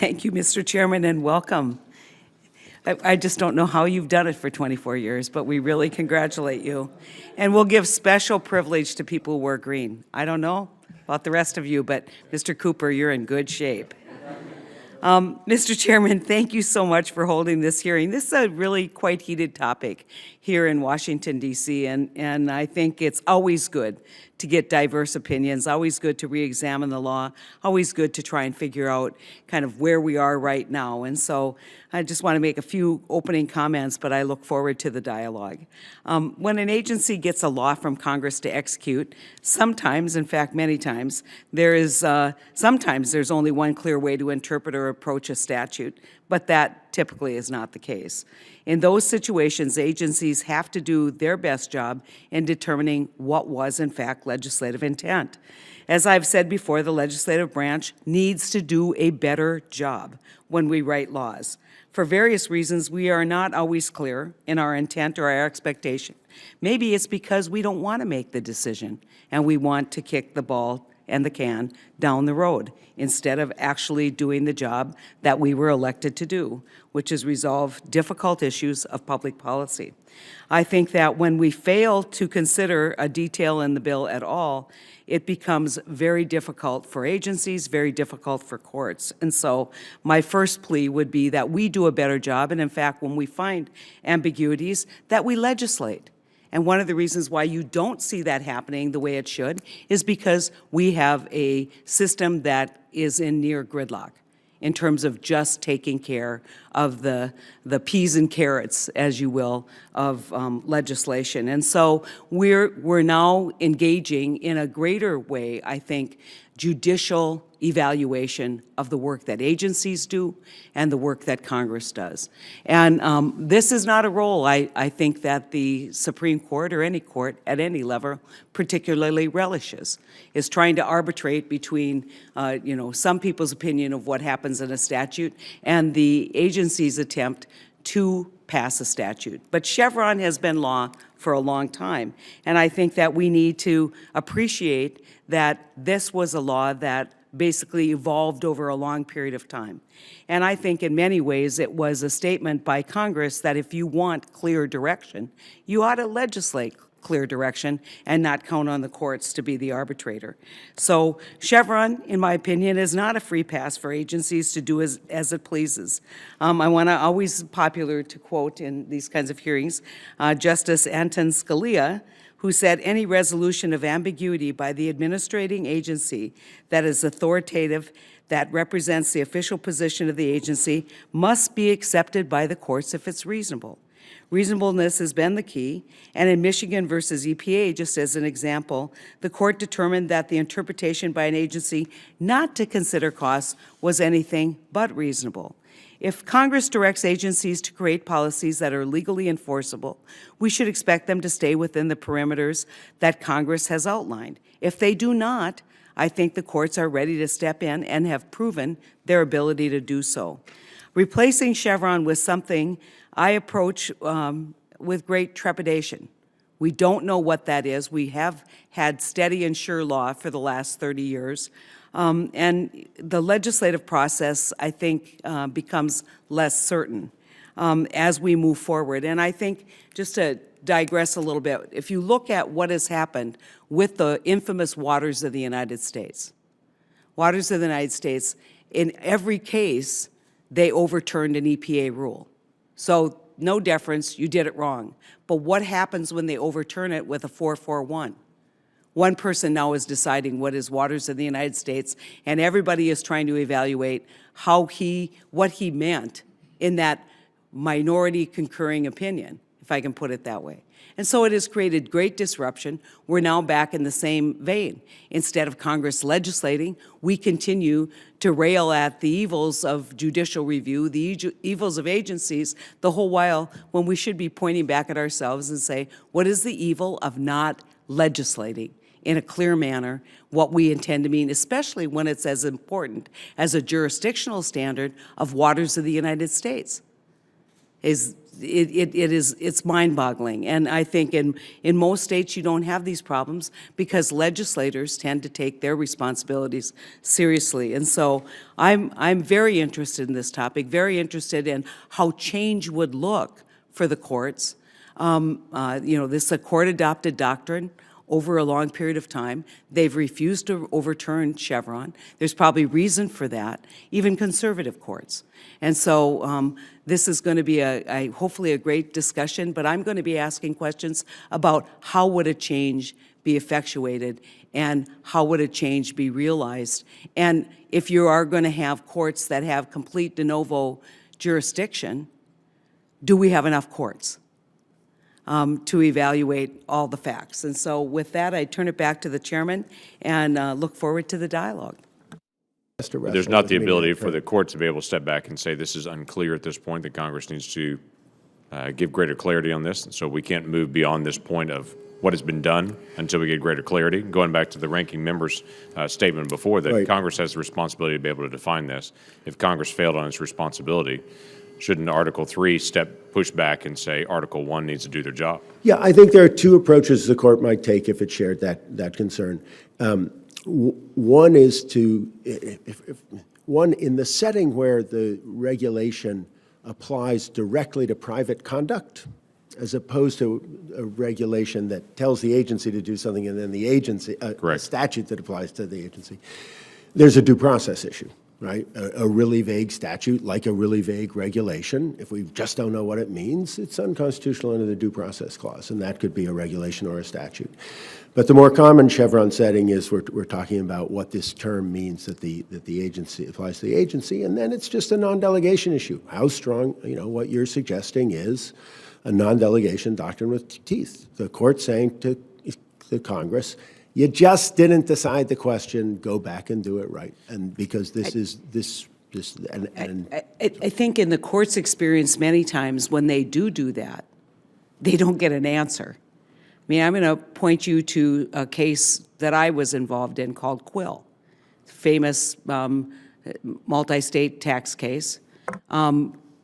Thank you, Mr. Chairman, and welcome. I just don't know how you've done it for 24 years, but we really congratulate you. And we'll give special privilege to people who wear green. I don't know about the rest of you, but Mr. Cooper, you're in good shape. Mr. Chairman, thank you so much for holding this hearing. This is a really quite heated topic here in Washington, D.C., and I think it's always good to get diverse opinions, always good to re-examine the law, always good to try and figure out kind of where we are right now. And so I just want to make a few opening comments, but I look forward to the dialogue. When an agency gets a law from Congress to execute, sometimes, in fact many times, sometimes there's only one clear way to interpret or approach a statute, but that typically is not the case. In those situations, agencies have to do their best job in determining what was, in fact, legislative intent. As I've said before, the legislative branch needs to do a better job when we write laws. For various reasons, we are not always clear in our intent or our expectation. Maybe it's because we don't want to make the decision and we want to kick the ball and the can down the road instead of actually doing the job that we were elected to do, which is resolve difficult issues of public policy. I think that when we fail to consider a detail in the bill at all, it becomes very difficult for agencies, very difficult for courts. And so my first plea would be that we do a better job, and in fact, when we find ambiguities, that we legislate. And one of the reasons why you don't see that happening the way it should is because we have a system that is in near gridlock in terms of just taking care of the peas and carrots, as you will, of legislation. And so we're now engaging in a greater way, I think, judicial evaluation of the work that agencies do and the work that Congress does. And this is not a role I think that the Supreme Court or any court at any level particularly relishes, is trying to arbitrate between some people's opinion of what happens in a statute and the agency's attempt to pass a statute. But Chevron has been law for a long time, and I think that we need to appreciate that this was a law that basically evolved over a long period of time. And I think in many ways it was a statement by Congress that if you want clear direction, you ought to legislate clear direction and not count on the courts to be the arbitrator. So Chevron, in my opinion, is not a free pass for agencies to do as it pleases. I want to always popular to quote in these kinds of hearings, Justice Anton Scalia, who said any resolution of ambiguity by the administrating agency that is authoritative, that represents the official position of the agency, must be accepted by the courts if it's reasonable. Reasonableness has been the key, and in Michigan versus EPA, just as an example, the court determined that the interpretation by an agency not to consider costs was anything but reasonable. If Congress directs agencies to create policies that are legally enforceable, we should expect them to stay within the perimeters that Congress has outlined. If they do not, I think the courts are ready to step in and have proven their ability to do so. Replacing Chevron with something I approach with great trepidation. We don't know what that is. We have had steady and sure law for the last 30 years. And the legislative process, I think, becomes less certain as we move forward. And I think, just to digress a little bit, if you look at what has happened with the infamous waters of the United States, in every case, they overturned an EPA rule. So no deference, you did it wrong. But what happens when they overturn it with a 441? One person now is deciding what is waters of the United States, and everybody is trying to evaluate what he meant in that minority concurring opinion, if I can put it that way. And so it has created great disruption. We're now back in the same vein. Instead of Congress legislating, we continue to rail at the evils of judicial review, the evils of agencies, the whole while when we should be pointing back at ourselves and say, what is the evil of not legislating in a clear manner what we intend to mean, especially when it's as important as a jurisdictional standard of waters of the United States? Is it's mind-boggling. And I think in most states you don't have these problems because legislators tend to take their responsibilities seriously. And so I'm very interested in this topic, very interested in how change would look for the courts. This is a court-adopted doctrine over a long period of time. They've refused to overturn Chevron. There's probably reason for that, even conservative courts. And so this is going to be hopefully a great discussion, but I'm going to be asking questions about how would a change be effectuated and how would a change be realized. And if you are going to have courts that have complete de novo jurisdiction, do we have enough courts to evaluate all the facts? And so with that, I turn it back to the chairman and look forward to the dialogue. There's not the ability for the court to be able to step back and say this is unclear at this point, that Congress needs to give greater clarity on this. And so we can't move beyond this point of what has been done until we get greater clarity. Going back to the ranking member's statement before, that Right. Congress has the responsibility to be able to define this. If Congress failed on its responsibility, shouldn't Article 3 push back and say Article 1 needs to do their job? Yeah, I think there are two approaches the court might take if it shared that concern. One is one in the setting where the regulation applies directly to private conduct, as opposed to a regulation that tells the agency to do something and then the agency, a statute that applies to the agency. There's a due process issue, right? A really vague statute, like a really vague regulation, if we just don't know what it means, it's unconstitutional under the Due Process Clause, and that could be a regulation or a statute. But the more common Chevron setting is we're talking about what this term means, that the agency applies to the agency, and then it's just a non-delegation issue. How strong, what you're suggesting is a non-delegation doctrine with teeth. The court saying to the Congress, you just didn't decide the question, go back and do it right. And because I think in the court's experience, many times when they do that, they don't get an answer. I mean, I'm going to point you to a case that I was involved in called Quill, famous multi-state tax case.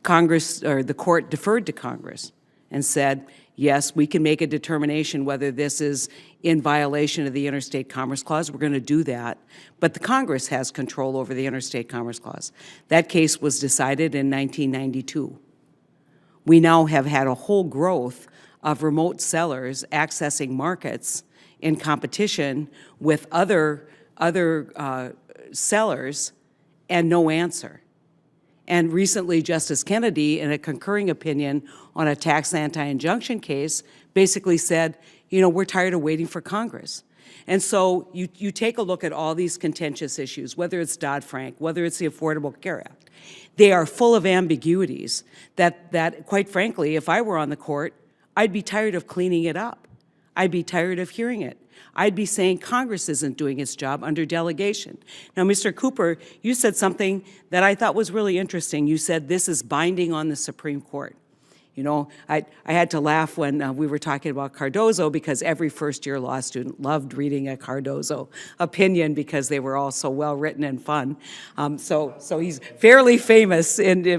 Congress, or the court, deferred to Congress and said, yes, we can make a determination whether this is in violation of the Interstate Commerce Clause. We're going to do that. But the Congress has control over the Interstate Commerce Clause. That case was decided in 1992. We now have had a whole growth of remote sellers accessing markets in competition with other sellers and no answer. And recently, Justice Kennedy, in a concurring opinion on a tax anti-injunction case, basically said, we're tired of waiting for Congress. And so you take a look at all these contentious issues, whether it's Dodd-Frank, whether it's the Affordable Care Act. They are full of ambiguities that, quite frankly, if I were on the court, I'd be tired of cleaning it up. I'd be tired of hearing it. I'd be saying Congress isn't doing its job under delegation. Now, Mr. Cooper, you said something that I thought was really interesting. You said this is binding on the Supreme Court. I had to laugh when we were talking about Cardozo, because every first-year law student loved reading a Cardozo opinion because they were all so well-written and fun. So he's fairly famous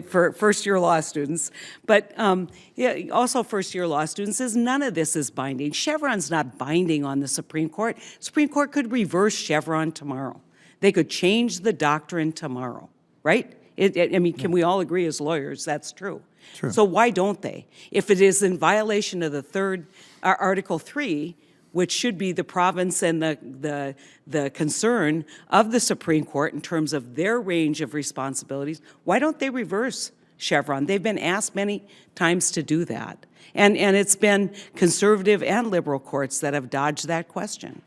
for first-year law students. But also first-year law students is none of this is binding. Chevron's not binding on the Supreme Court. Supreme Court could reverse Chevron tomorrow. They could change the doctrine tomorrow, right? Can we all agree as lawyers that's true? True. So why don't they? If it is in violation of the Article 3, which should be the province and the concern of the Supreme Court in terms of their range of responsibilities, why don't they reverse Chevron? They've been asked many times to do that. And it's been conservative and liberal courts that have dodged that question.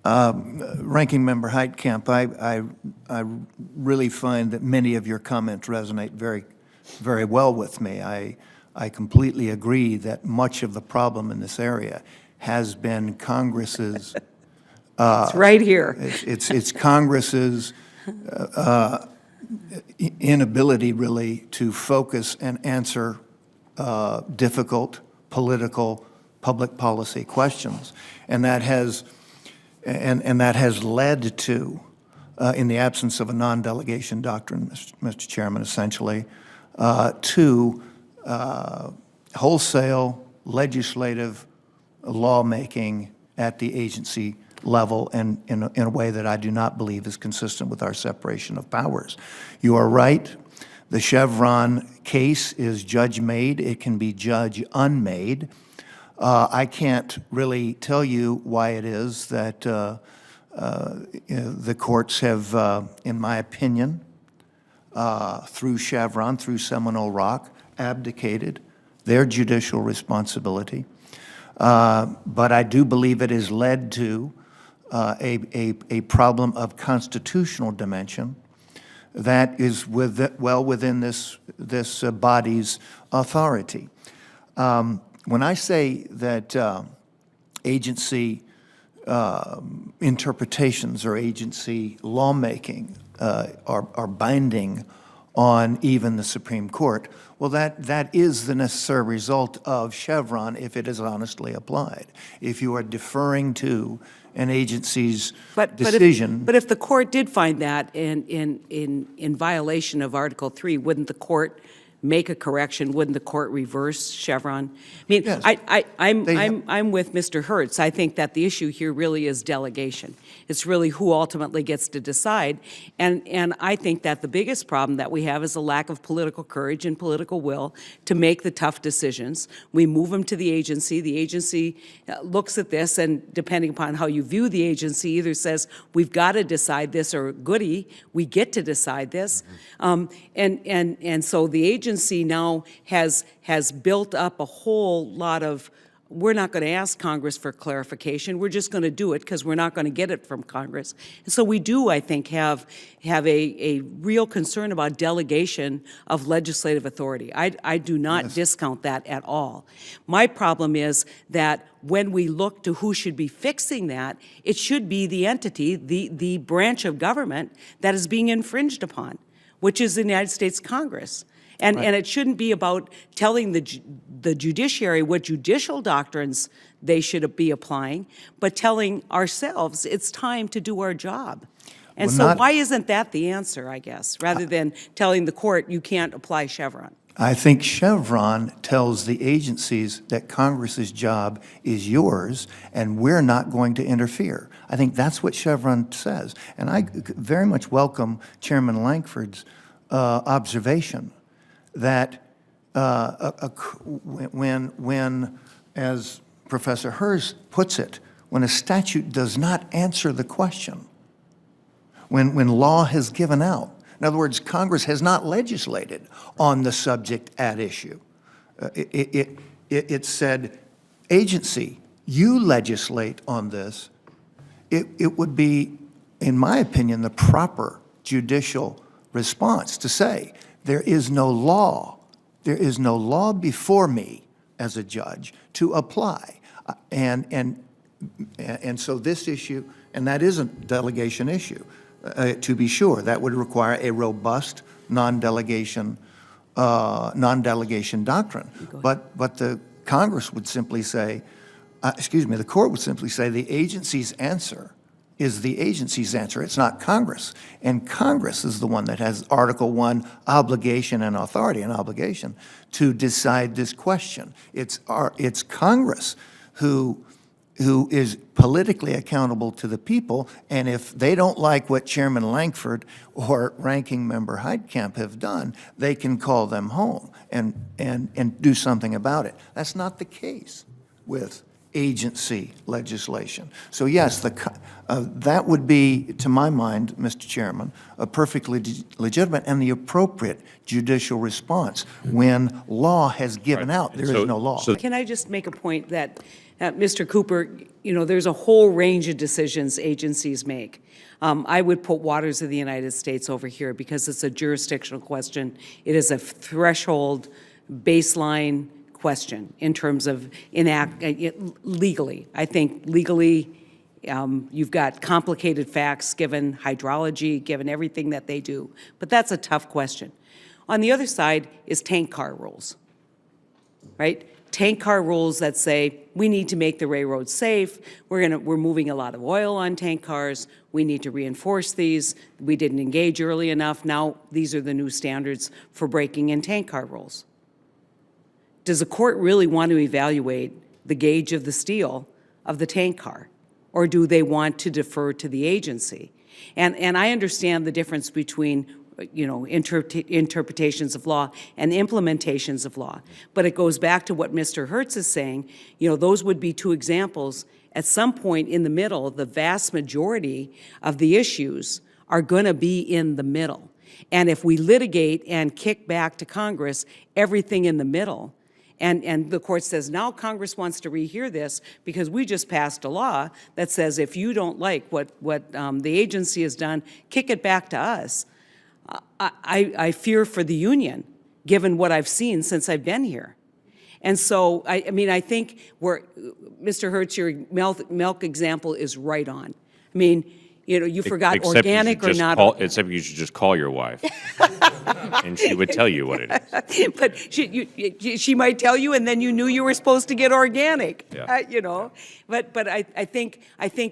Ranking Member Heitkamp, I really find that many of your comments resonate very, very well with me. I completely agree that much of the problem in this area has been Congress's. It's right here. It's Congress's inability, really, to focus and answer difficult political public policy questions, and that has led to, in the absence of a non-delegation doctrine, Mr. Chairman, essentially, to wholesale legislative lawmaking at the agency level and in a way that I do not believe is consistent with our separation of powers. You are right. The Chevron case is judge-made. It can be judge-unmade. I can't really tell you why it is that the courts have, in my opinion, through Chevron, through Seminole Rock, abdicated their judicial responsibility. But I do believe it has led to a problem of constitutional dimension that is well within this body's authority. When I say that agency interpretations or agency lawmaking are binding on even the Supreme Court, well, that is the necessary result of Chevron if it is honestly applied. If you are deferring to an agency's decision. But if the court did find that in violation of Article 3, wouldn't the court make a correction? Wouldn't the court reverse Chevron? I mean, Yes. I'm with Mr. Hertz. I think that the issue here really is delegation. It's really who ultimately gets to decide. And I think that the biggest problem that we have is a lack of political courage and political will to make the tough decisions. We move them to the agency. The agency looks at this, and depending upon how you view the agency, either says, we've got to decide this, or goody, we get to decide this. And so the agency now has built up a whole lot of, we're not going to ask Congress for clarification. We're just going to do it because we're not going to get it from Congress. And so we do, I think, have a real concern about delegation of legislative authority. I do not discount that at all. My problem is that when we look to who should be fixing that, it should be the entity, the branch of government that is being infringed upon, which is the United States Congress. And it shouldn't be about telling the judiciary what judicial doctrines they should be applying, but telling ourselves it's time to do our job. And so why isn't that the answer, I guess, rather than telling the court you can't apply Chevron? I think Chevron tells the agencies that Congress's job is yours, and we're not going to interfere. I think that's what Chevron says. And I very much welcome Chairman Lankford's observation that when, as Professor Herz puts it, when a statute does not answer the question, when law has given out, in other words, Congress has not legislated on the subject at issue. It said, agency, you legislate on this. It would be, in my opinion, the proper judicial response to say, there is no law. There is no law before me as a judge to apply. And so this issue, and that is a delegation issue, to be sure. That would require a robust non-delegation doctrine. But the Congress would simply say, the court would simply say the agency's answer is the agency's answer. It's not Congress. And Congress is the one that has Article I obligation and authority and obligation to decide this question. It's Congress who is politically accountable to the people, and if they don't like what Chairman Lankford or Ranking Member Heitkamp have done, they can call them home and do something about it. That's not the case with agency legislation. So yes, that would be, to my mind, Mr. Chairman, a perfectly legitimate and the appropriate judicial response when law has given out. There is no law. Can I just make a point that, Mr. Cooper, there's a whole range of decisions agencies make. I would put Waters of the United States over here because it's a jurisdictional question. It is a threshold, baseline question in terms of legally. I think legally, you've got complicated facts given hydrology, given everything that they do. But that's a tough question. On the other side is tank car rules, right? Tank car rules that say we need to make the railroad safe. We're moving a lot of oil on tank cars. We need to reinforce these. We didn't engage early enough. Now these are the new standards for breaking in tank car rules. does the court really want to evaluate the gauge of the steel of the tank car? Or do they want to defer to the agency? And I understand the difference between interpretations of law and implementations of law. But it goes back to what Mr. Hertz is saying. Those would be two examples. At some point in the middle, the vast majority of the issues are going to be in the middle. And if we litigate and kick back to Congress everything in the middle, and the court says, now Congress wants to rehear this because we just passed a law that says if you don't like what the agency has done, kick it back to us. I fear for the union, given what I've seen since I've been here. And so, I think Mr. Hertz, your milk example is right on. You forgot Except organic or not. Except you should just call your wife, and she would tell you what it is. But she might tell you, and then you knew you were supposed to get organic. Yeah. But I think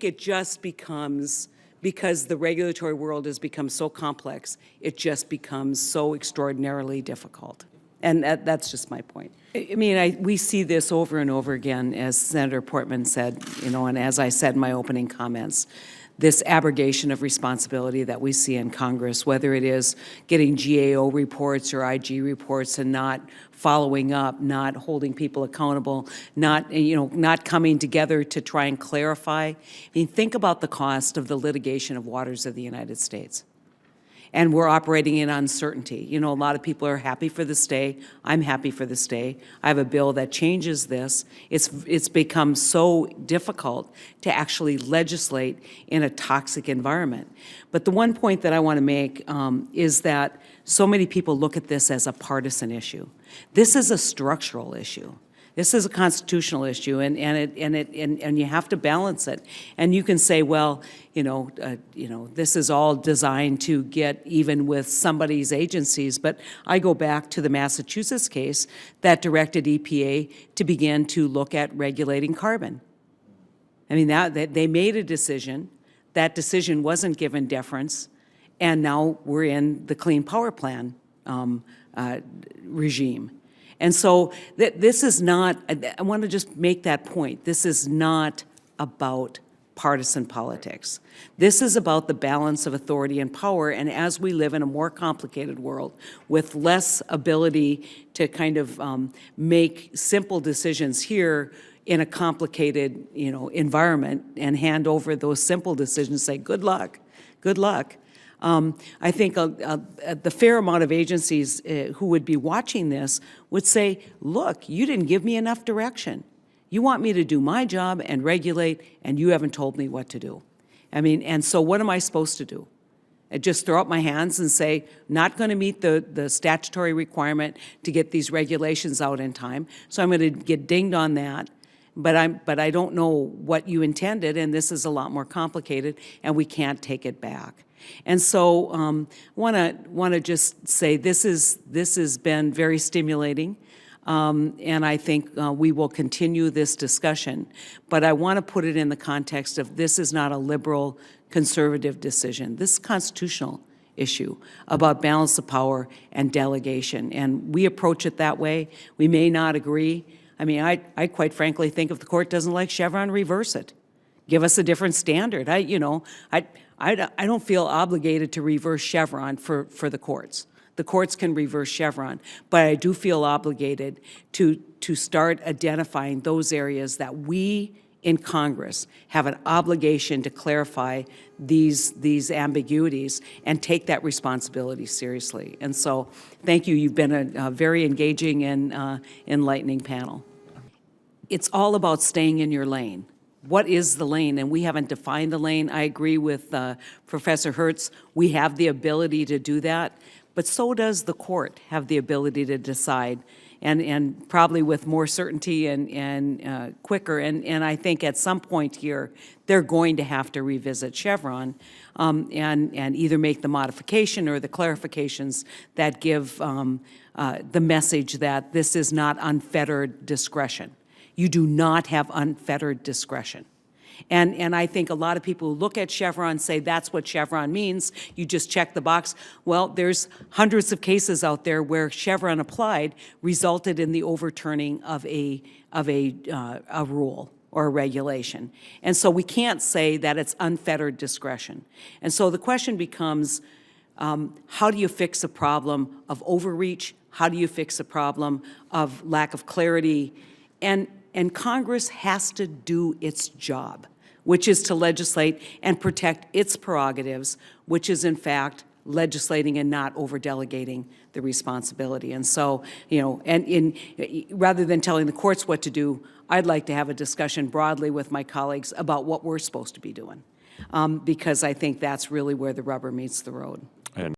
it just becomes, because the regulatory world has become so complex, it just becomes so extraordinarily difficult. And that's just my point. We see this over and over again, as Senator Portman said, and as I said in my opening comments, this abrogation of responsibility that we see in Congress, whether it is getting GAO reports or IG reports and not following up, not holding people accountable, not coming together to try and clarify. Think about the cost of the litigation of waters of the United States. And we're operating in uncertainty. A lot of people are happy for the stay. I'm happy for the stay. I have a bill that changes this. It's become so difficult to actually legislate in a toxic environment. But the one point that I want to make is that so many people look at this as a partisan issue. This is a structural issue. This is a constitutional issue, and you have to balance it. And you can say, well, this is all designed to get even with somebody's agencies. But I go back to the Massachusetts case that directed EPA to begin to look at regulating carbon. They made a decision. That decision wasn't given deference, and now we're in the Clean Power Plan regime. And so this is not, I want to just make that point, this is not about partisan politics. This is about the balance of authority and power, and as we live in a more complicated world with less ability to kind of make simple decisions here in a complicated environment and hand over those simple decisions, say, good luck, good luck. I think the fair amount of agencies who would be watching this would say, look, you didn't give me enough direction. You want me to do my job and regulate, and you haven't told me what to do. And so what am I supposed to do? Just throw up my hands and say, not going to meet the statutory requirement to get these regulations out in time, so I'm going to get dinged on that. But I don't know what you intended, and this is a lot more complicated, and we can't take it back. And so want to just say this has been very stimulating, and I think we will continue this discussion. But I want to put it in the context of this is not a liberal conservative decision. This is a constitutional issue about balance of power and delegation, and we approach it that way. We may not agree. I quite frankly think if the court doesn't like Chevron, reverse it. Give us a different standard. I don't feel obligated to reverse Chevron for the courts. The courts can reverse Chevron, but I do feel obligated to start identifying those areas that we in Congress have an obligation to clarify these ambiguities and take that responsibility seriously. And so, thank you. You've been a very engaging and enlightening panel. It's all about staying in your lane. What is the lane? And we haven't defined the lane. I agree with Professor Hertz. We have the ability to do that, but so does the court have the ability to decide, and probably with more certainty and quicker. And I think at some point here, they're going to have to revisit Chevron and either make the modification or the clarifications that give the message that this is not unfettered discretion. You do not have unfettered discretion. And I think a lot of people who look at Chevron say that's what Chevron means. You just check the box. Well, there's hundreds of cases out there where Chevron applied resulted in the overturning of a rule or a regulation. And so we can't say that it's unfettered discretion. And so the question becomes, how do you fix a problem of overreach? How do you fix a problem of lack of clarity? And Congress has to do its job, which is to legislate and protect its prerogatives, which is in fact legislating and not over-delegating the responsibility. And so, you know, rather than telling the courts what to do, I'd like to have a discussion broadly with my colleagues about what we're supposed to be doing, because I think that's really where the rubber meets the road.